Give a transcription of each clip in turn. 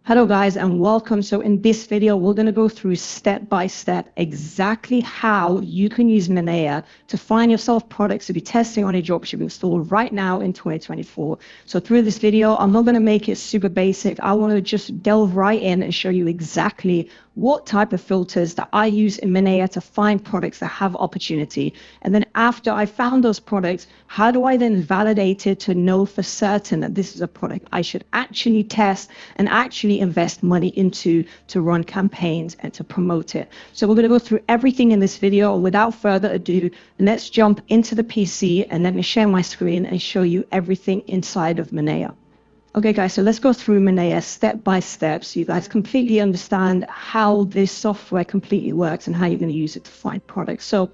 Hello guys and welcome. So in this video, we're going to go through step by step exactly how you can use Minea to find yourself products to be testing on a dropshipping store right now in 2024. So through this video, I'm not going to make it super basic. I want to just delve right in and show you exactly what type of filters that I use in Minea to find products that have opportunity. And then after I found those products, how do I then validate it to know for certain that this is a product I should actually test and actually invest money into to run campaigns and to promote it. So we're going to go through everything in this video. Without further ado, let's jump into the PC and let me share my screen and show you everything inside of Minea. Okay guys, so let's go through Minea step by step so you guys completely understand how this software completely works and how you're going to use it to find products. So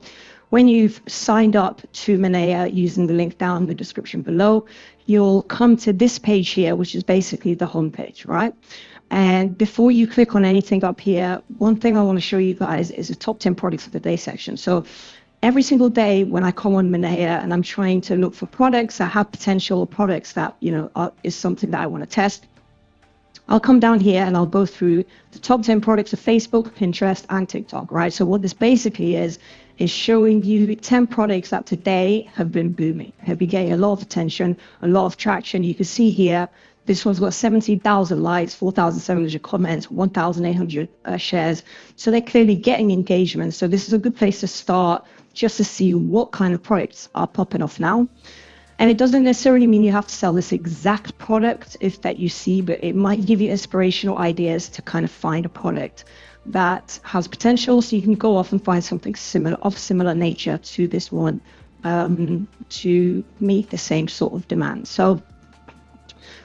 when you've signed up to Minea using the link down in the description below, you'll come to this page here, which is basically the home page, right? And before you click on anything up here, one thing I want to show you guys is the top 10 products of the day section. So every single day when I come on Minea and I'm trying to look for products that have potential, products that, is something that I want to test, I'll come down here and I'll go through the top 10 products of Facebook, Pinterest, and TikTok, right? So what this basically is showing you 10 products that today have been booming, have been getting a lot of attention, a lot of traction. You can see here, this one's got 70,000 likes, 4,700 comments, 1,800 shares. So they're clearly getting engagement. So this is a good place to start just to see what kind of products are popping off now. And it doesn't necessarily mean you have to sell this exact product that you see, but it might give you inspirational ideas to kind of find a product that has potential. So you can go off and find something similar, of similar nature to this one, to meet the same sort of demand. So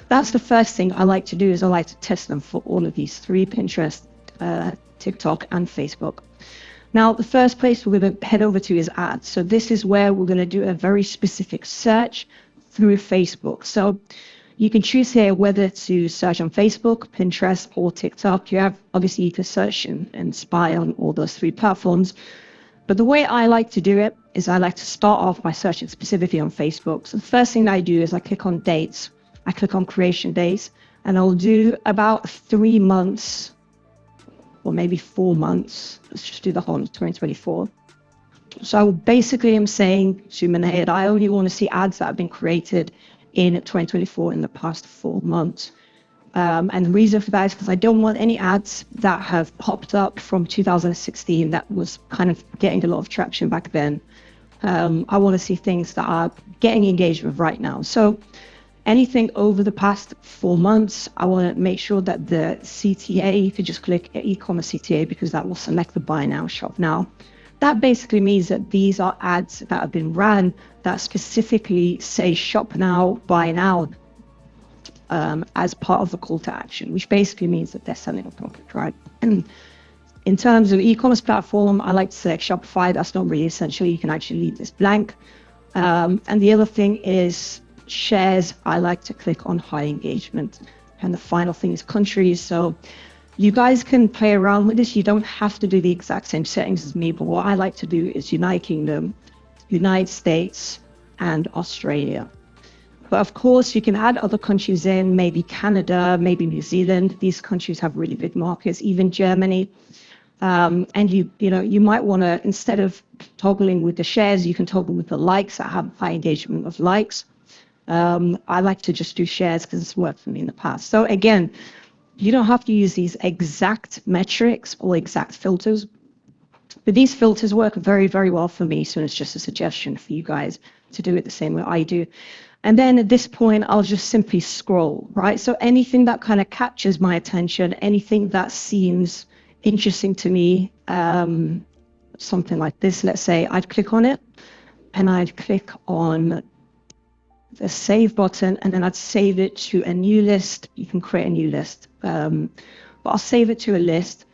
that's the first thing I like to do, is I like to test them for all of these three: Pinterest, TikTok, and Facebook. Now, the first place we're going to head over to is ads. So this is where we're going to do a very specific search through Facebook. So you can choose here whether to search on Facebook, Pinterest, or TikTok. You can search and spy on all those three platforms. But the way I like to do it is I like to start off by searching specifically on Facebook. So the first thing I do is I click on dates. I click on creation days, and I'll do about 3 months or maybe 4 months. Let's just do the whole of 2024. So basically I'm saying to Minea that I only want to see ads that have been created in 2024 in the past 4 months. And the reason for that is because I don't want any ads that have popped up from 2016 that was kind of getting a lot of traction back then. I want to see things that are getting engagement right now. So anything over the past 4 months, I want to make sure that the CTA, you could just click e-commerce CTA because that will select the buy now, shop now. That basically means that these are ads that have been ran that specifically say shop now, buy now, as part of the call to action, which basically means that they're selling a product, right? And in terms of e-commerce platform, I like to select Shopify. That's not really essential. You can actually leave this blank. And the other thing is shares. I like to click on high engagement. And the final thing is countries. So you guys can play around with this. You don't have to do the exact same settings as me, but what I like to do is United Kingdom, United States, and Australia. But of course, you can add other countries in, maybe Canada, maybe New Zealand. These countries have really big markets, even Germany. And you might want to, instead of toggling with the shares, you can toggle with the likes that have high engagement of likes. I like to just do shares because it's worked for me in the past. So again, you don't have to use these exact metrics or exact filters, but these filters work very, very well for me. So it's just a suggestion for you guys to do it the same way I do. And then at this point, I'll just simply scroll, right? So anything that kind of captures my attention, anything that seems interesting to me, something like this, let's say, I'd click on it and I'd click on the save button, and then I'd save it to a new list. You can create a new list, but I'll save it to a list.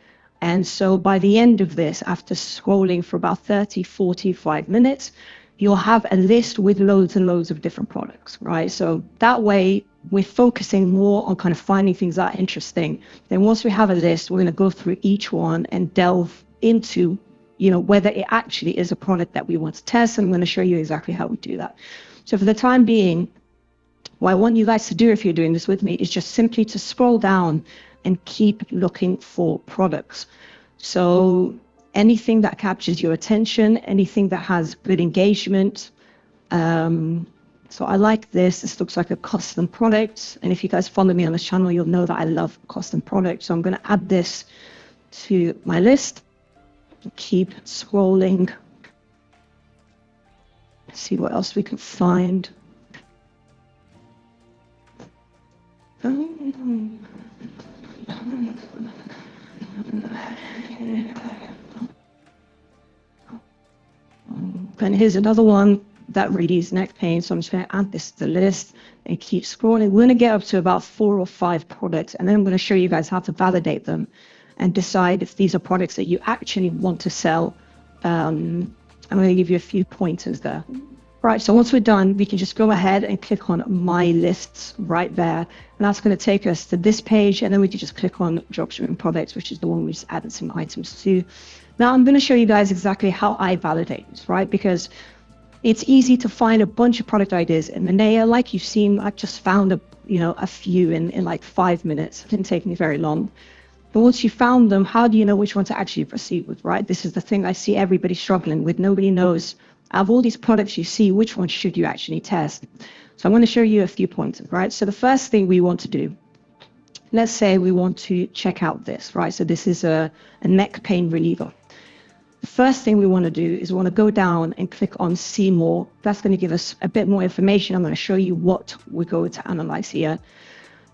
And so by the end of this, after scrolling for about 30, 45 minutes, you'll have a list with loads and loads of different products, right? So that way we're focusing more on kind of finding things that are interesting. Then once we have a list, we're going to go through each one and delve into, whether it actually is a product that we want to test. And I'm going to show you exactly how we do that. So for the time being, what I want you guys to do if you're doing this with me is just simply to scroll down and keep looking for products. So anything that captures your attention, anything that has good engagement. So I like this. This looks like a custom product. And if you guys follow me on this channel, you'll know that I love custom products. So I'm going to add this to my list. Keep scrolling. See what else we can find. And here's another one that really is neck pain. So I'm just going to add this to the list and keep scrolling. We're going to get up to about 4 or 5 products, and then I'm going to show you guys how to validate them and decide if these are products that you actually want to sell. I'm going to give you a few pointers there. Right, so once we're done, we can just go ahead and click on My Lists right there. And that's going to take us to this page, and then we can just click on Dropshipping Products, which is the one we just added some items to. Now I'm going to show you guys exactly how I validate this, right? Because it's easy to find a bunch of product ideas in Minea. Like you've seen, I just found a few in like 5 minutes. It didn't take me very long. But once you found them, how do you know which one to actually proceed with, right? This is the thing I see everybody struggling with. Nobody knows, out of all these products you see, which one should you actually test? So I'm going to show you a few pointers, right? So the first thing we want to do, let's say we want to check out this, right? So this is a neck pain reliever. The first thing we want to do is we want to go down and click on See More. That's going to give us a bit more information. I'm going to show you what we're going to analyze here.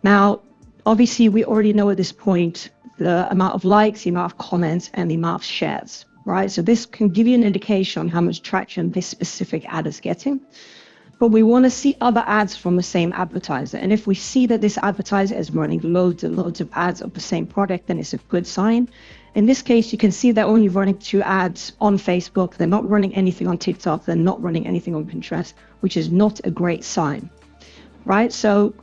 Now, obviously, we already know at this point the amount of likes, the amount of comments, and the amount of shares, right? So this can give you an indication on how much traction this specific ad is getting. But we want to see other ads from the same advertiser. And if we see that this advertiser is running loads and loads of ads of the same product, then it's a good sign. In this case, you can see they're only running 2 ads on Facebook. They're not running anything on TikTok. They're not running anything on Pinterest, which is not a great sign, right? So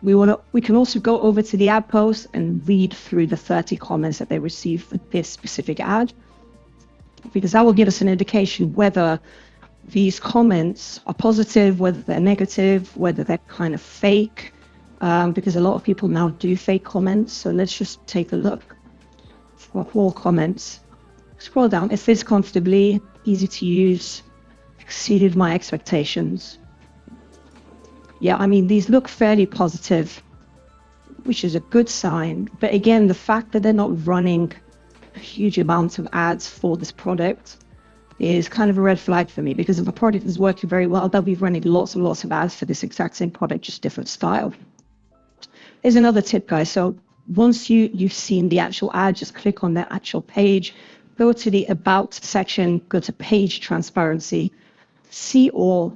we can also go over to the ad post and read through the 30 comments that they received for this specific ad, because that will give us an indication whether these comments are positive, whether they're negative, whether they're kind of fake, because a lot of people now do fake comments. So let's just take a look for all comments. Scroll down. It fits comfortably, easy to use, exceeded my expectations. Yeah, I mean, these look fairly positive, which is a good sign. But again, the fact that they're not running a huge amount of ads for this product is kind of a red flag for me, because if a product is working very well, they'll be running lots and lots of ads for this exact same product, just different style. Here's another tip, guys. So once you've seen the actual ad, just click on that actual page, go to the About section, go to Page Transparency, see all,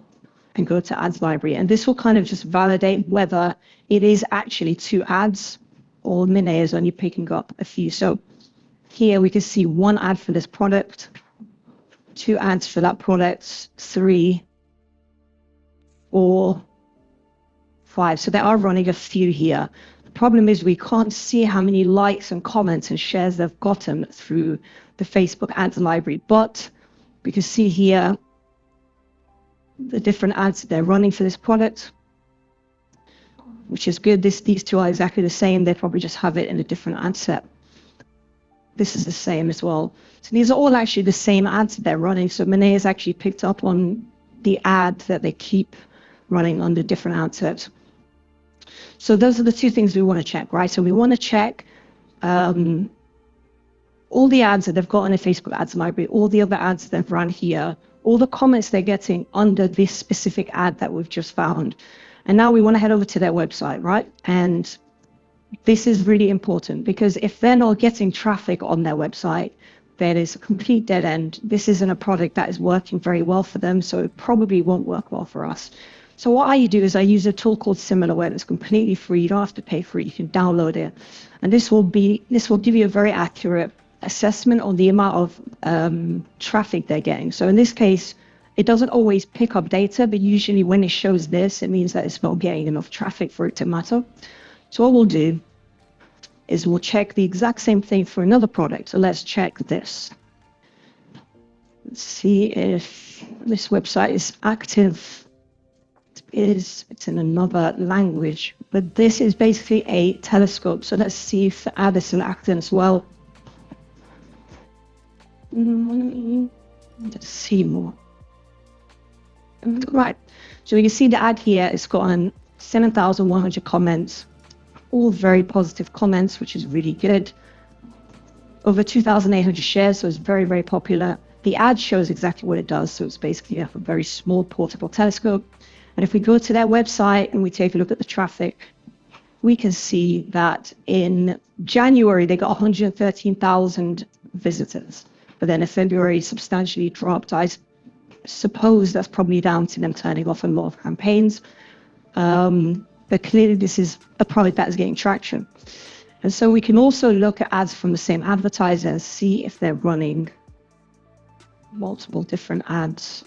and go to Ads Library. And this will kind of just validate whether it is actually 2 ads or Minea is only picking up a few. So here we can see 1 ad for this product, 2 ads for that product, 3, 4, 5. So they are running a few here. The problem is we can't see how many likes and comments and shares they've gotten through the Facebook ads library, but we can see here the different ads they're running for this product, which is good. These 2 are exactly the same. They probably just have it in a different ad set. This is the same as well. So these are all actually the same ads they're running. So Minea has actually picked up on the ad that they keep running on the different ad sets. So those are the 2 things we want to check, right? So we want to check all the ads that they've got in a Facebook ads library, all the other ads they've run here, all the comments they're getting under this specific ad that we've just found. And now we want to head over to their website, right? And this is really important, because if they're not getting traffic on their website, then it's a complete dead end. This isn't a product that is working very well for them, so it probably won't work well for us. So what I do is I use a tool called SimilarWeb. It's completely free. You don't have to pay for it. You can download it. And this will give you a very accurate assessment on the amount of traffic they're getting. So in this case, it doesn't always pick up data, but usually when it shows this, it means that it's not getting enough traffic for it to matter. So what we'll do is we'll check the exact same thing for another product. So let's check this. Let's see if this website is active. It's it's in another language, but this is basically a telescope. So let's see if the ad is still active as well. Let's see more. Right, so you can see the ad here. It's gotten 7,100 comments, all very positive comments, which is really good. Over 2,800 shares, so it's very, very popular. The ad shows exactly what it does. So it's basically a very small portable telescope. And if we go to their website and we take a look at the traffic, we can see that in January, they got 113,000 visitors. But then in February, substantially dropped. I suppose that's probably down to them turning off a lot of campaigns. But clearly, this is a product that is getting traction. And so we can also look at ads from the same advertiser and see if they're running multiple different ads.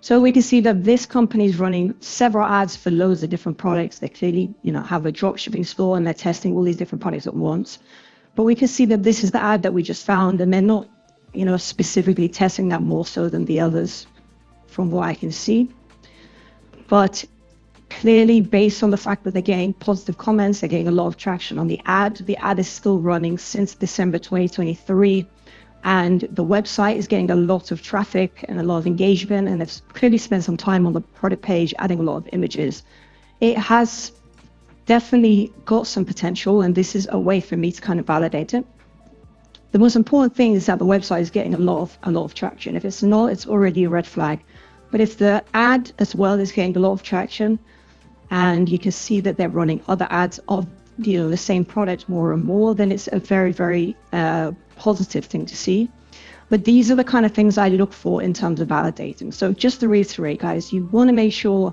So we can see that this company is running several ads for loads of different products. They clearly, have a dropshipping store and they're testing all these different products at once. But we can see that this is the ad that we just found, and they're not, specifically testing that more so than the others, from what I can see. But clearly, based on the fact that they're getting positive comments, they're getting a lot of traction on the ad. The ad is still running since December 2023, and the website is getting a lot of traffic and a lot of engagement, and they've clearly spent some time on the product page, adding a lot of images. It has definitely got some potential, and this is a way for me to kind of validate it. The most important thing is that the website is getting a lot of traction. If it's not, it's already a red flag. But if the ad as well is getting a lot of traction, and you can see that they're running other ads of the same product more and more, then it's a very, very positive thing to see. But these are the kind of things I look for in terms of validating. So just to reiterate, guys, you want to make sure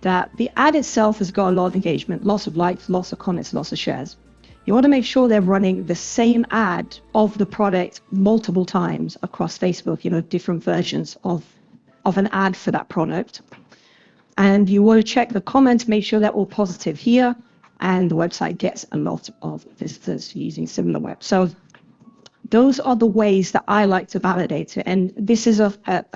that the ad itself has got a lot of engagement, lots of likes, lots of comments, lots of shares. You want to make sure they're running the same ad of the product multiple times across Facebook, different versions of an ad for that product. And you want to check the comments, make sure they're all positive here, and the website gets a lot of visitors using similar web. So those are the ways that I like to validate it. And this is a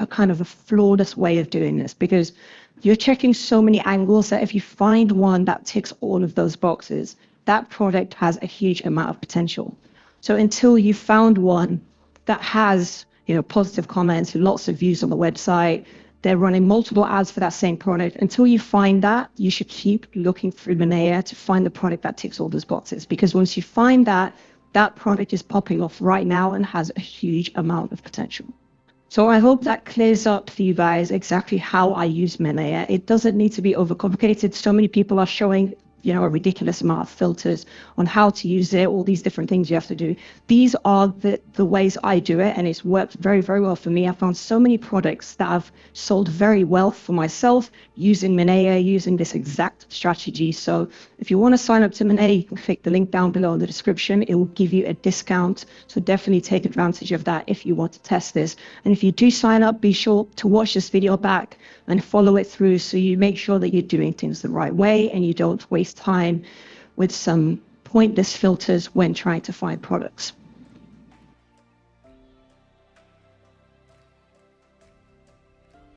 kind of a flawless way of doing this, because you're checking so many angles that if you find one that ticks all of those boxes, that product has a huge amount of potential. So until you found one that has, positive comments, lots of views on the website, they're running multiple ads for that same product. Until you find that, you should keep looking through Minea to find the product that ticks all those boxes. Because once you find that, that product is popping off right now and has a huge amount of potential. So I hope that clears up for you guys exactly how I use Minea. It doesn't need to be overcomplicated. So many people are showing a ridiculous amount of filters on how to use it, all these different things you have to do. These are the ways I do it, and it's worked very, very well for me. I found so many products that have sold very well for myself using Minea, using this exact strategy. So if you want to sign up to Minea, you can click the link down below in the description. It will give you a discount. So definitely take advantage of that if you want to test this. And if you do sign up, be sure to watch this video back and follow it through so you make sure that you're doing things the right way and you don't waste time with some pointless filters when trying to find products.